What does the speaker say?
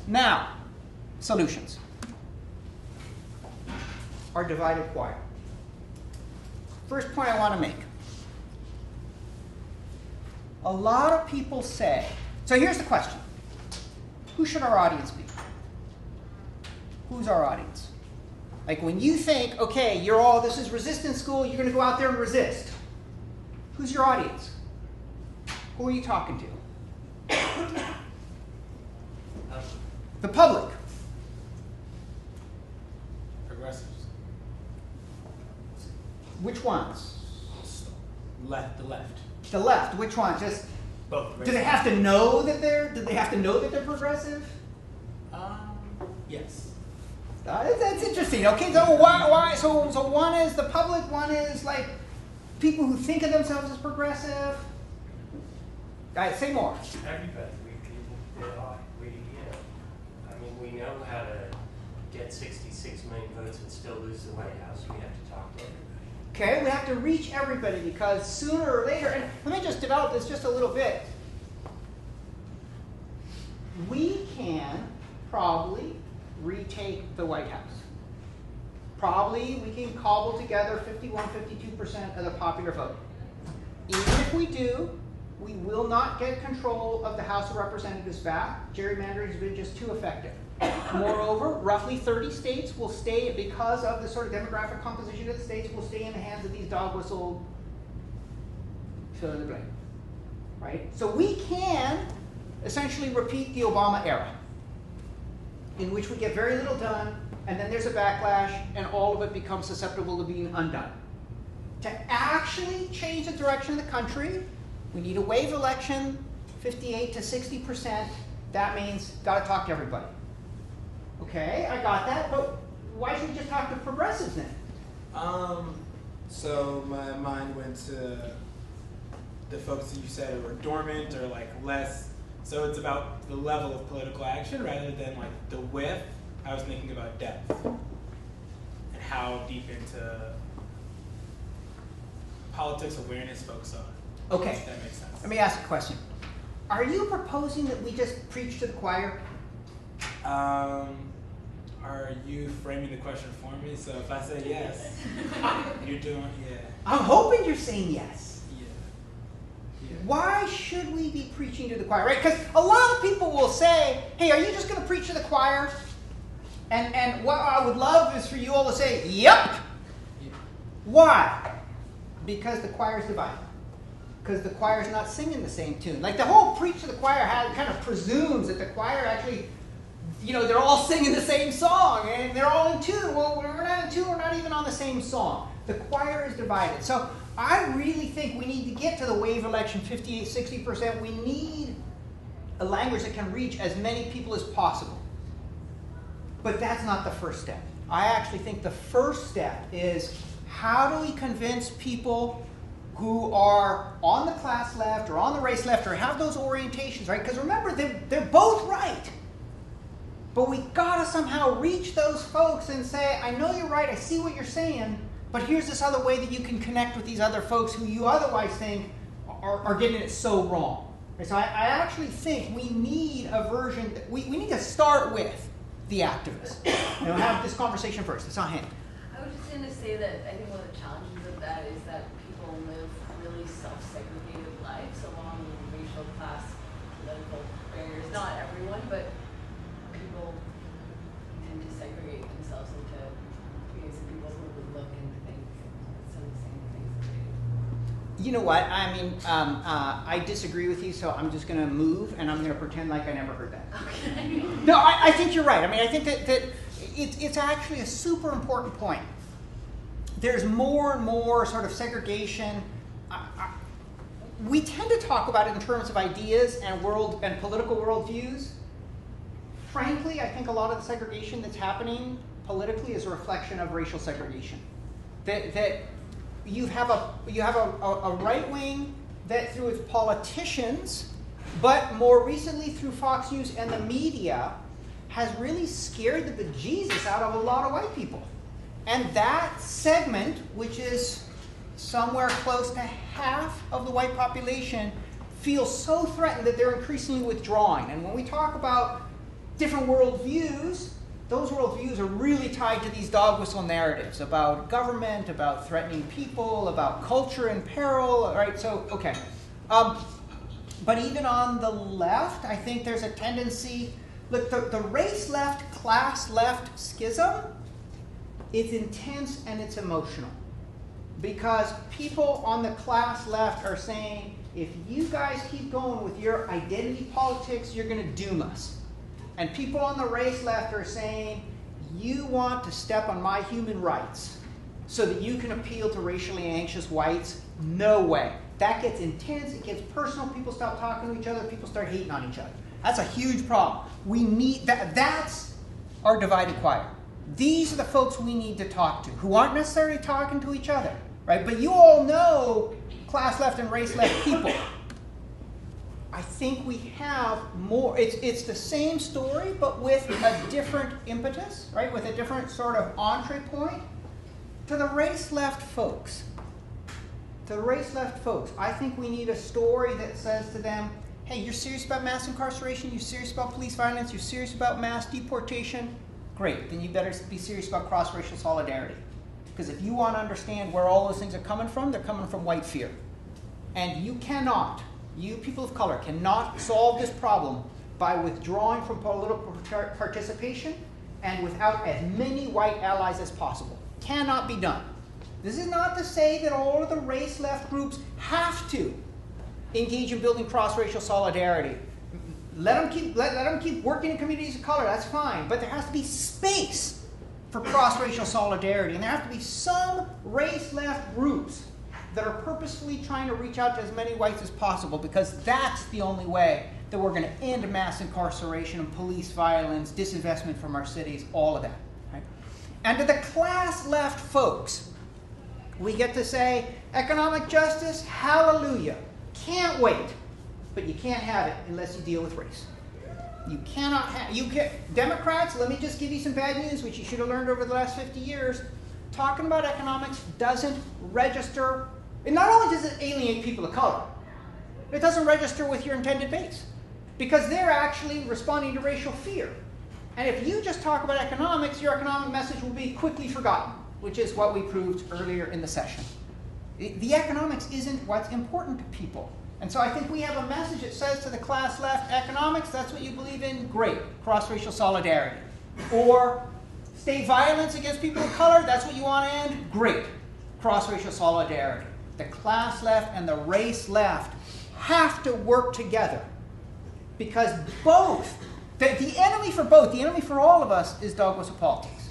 Now, solutions. Our divided choir. First point I want to make. A lot of people say, so here's the question. Who should our audience be? Who's our audience? Like when you think, okay, you're all, this is resistance school, you're going to go out there and resist. Who's your audience? Who are you talking to? The public. Progressives. Which ones? The left. The left. Which ones? Just Both. do they have to know that they're? Do they have to know that they're progressive? Yes. That's interesting. Okay, so why? So one is the public. One is like people who think of themselves as progressive. Guys, say more. Everybody, I mean, we know how to get 66 million votes and still lose the White House. We have to talk to everybody. Okay, we have to reach everybody because sooner or later, and let me just develop this just a little bit. We can probably retake the White House. Probably we can cobble together 51, 52% of the popular vote. Even if we do, we will not get control of the House of Representatives back. Gerrymandering has been just too effective. Moreover, roughly 30 states will stay, because of the sort of demographic composition of the states, will stay in the hands of these dog whistle fill in the blank. Right? So we can essentially repeat the Obama era, in which we get very little done, and then there's a backlash, and all of it becomes susceptible to being undone. To actually change the direction of the country, we need a wave election, 58 to 60%. That means got to talk to everybody. Okay, I got that, but why should we just talk to progressives then? So my mind went to the folks that you said were dormant or like less. So it's about the level of political action rather than like the width. I was thinking about depth and how deep into politics awareness folks are. Okay, If that makes sense. let me ask a question. Are you proposing that we just preach to the choir? Are you framing the question for me? So if I say yes, you're doing, yeah. I'm hoping you're saying yes. Yeah. Why should we be preaching to the choir, right? Because a lot of people will say, hey, are you just going to preach to the choir? And what I would love is for you all to say, yep. Yeah. Why? Because the choir is divided. Because the choir is not singing the same tune. Like the whole preach to the choir kind of presumes that the choir actually, they're all singing the same song and they're all in tune. Well, we're not in tune. We're not even on the same song. The choir is divided. So I really think we need to get to the wave election, 58, 60%. We need a language that can reach as many people as possible. But that's not the first step. I actually think the first step is how do we convince people who are on the class left or on the race left or have those orientations, right? Because remember, they're both right. But we gotta somehow reach those folks and say, I know you're right, I see what you're saying, but here's this other way that you can connect with these other folks who you otherwise think are getting it so wrong. Right? So I actually think we need a version, we need to start with the activists. Have this conversation first. It's on him. I was just going to say that I think one of the challenges of that is that people live really self-segregated lives along racial, class, political barriers. Not everyone, but people tend to segregate themselves into communities of people who would look and think some of the same things that they do. You know what? I mean, I disagree with you, so I'm just going to move and I'm going to pretend like I never heard that. Okay. No, I think you're right. I mean, I think that it's actually a super important point. There's more and more sort of segregation. We tend to talk about it in terms of ideas and political worldviews. Frankly, I think a lot of the segregation that's happening politically is a reflection of racial segregation. That you have a right wing that through its politicians, but more recently through Fox News and the media, has really scared the bejesus out of a lot of white people. And that segment, which is somewhere close to half of the white population, feels so threatened that they're increasingly withdrawing. And when we talk about different worldviews, those worldviews are really tied to these dog whistle narratives about government, about threatening people, about culture in peril, right? So, okay. But even on the left, I think there's a tendency, look, the race left, class left schism is intense and it's emotional. Because people on the class left are saying, if you guys keep going with your identity politics, you're going to doom us. And people on the race left are saying, you want to step on my human rights so that you can appeal to racially anxious whites? No way. That gets intense, it gets personal, people stop talking to each other, people start hating on each other. That's a huge problem. We need that. That's our divided choir. These are the folks we need to talk to, who aren't necessarily talking to each other, right? But you all know class left and race left people. I think we have more, it's the same story, but with a different impetus, right? With a different sort of entree point. To the race left folks, I think we need a story that says to them, hey, you're serious about mass incarceration, you're serious about police violence, you're serious about mass deportation? Great, then you better be serious about cross-racial solidarity. Because if you want to understand where all those things are coming from, they're coming from white fear. And you cannot, you people of color, cannot solve this problem by withdrawing from political participation and without as many white allies as possible. Cannot be done. This is not to say that all of the race left groups have to engage in building cross-racial solidarity. Let them keep working in communities of color, that's fine. But there has to be space for cross-racial solidarity. And there have to be some race left groups that are purposefully trying to reach out to as many whites as possible, because that's the only way that we're going to end mass incarceration and police violence, disinvestment from our cities, all of that. Right? And to the class left folks, we get to say, economic justice, hallelujah. Can't wait. But you can't have it unless you deal with race. You cannot have, Democrats, let me just give you some bad news, which you should have learned over the last 50 years. Talking about economics doesn't register. And not only does it alienate people of color, it doesn't register with your intended base. Because they're actually responding to racial fear. And if you just talk about economics, your economic message will be quickly forgotten, which is what we proved earlier in the session. The economics isn't what's important to people. And so I think we have a message that says to the class left, economics, that's what you believe in, great, cross-racial solidarity. Or state violence against people of color, that's what you want to end, great, cross-racial solidarity. The class left and the race left have to work together. Because both, the enemy for both, the enemy for all of us is dog whistle politics.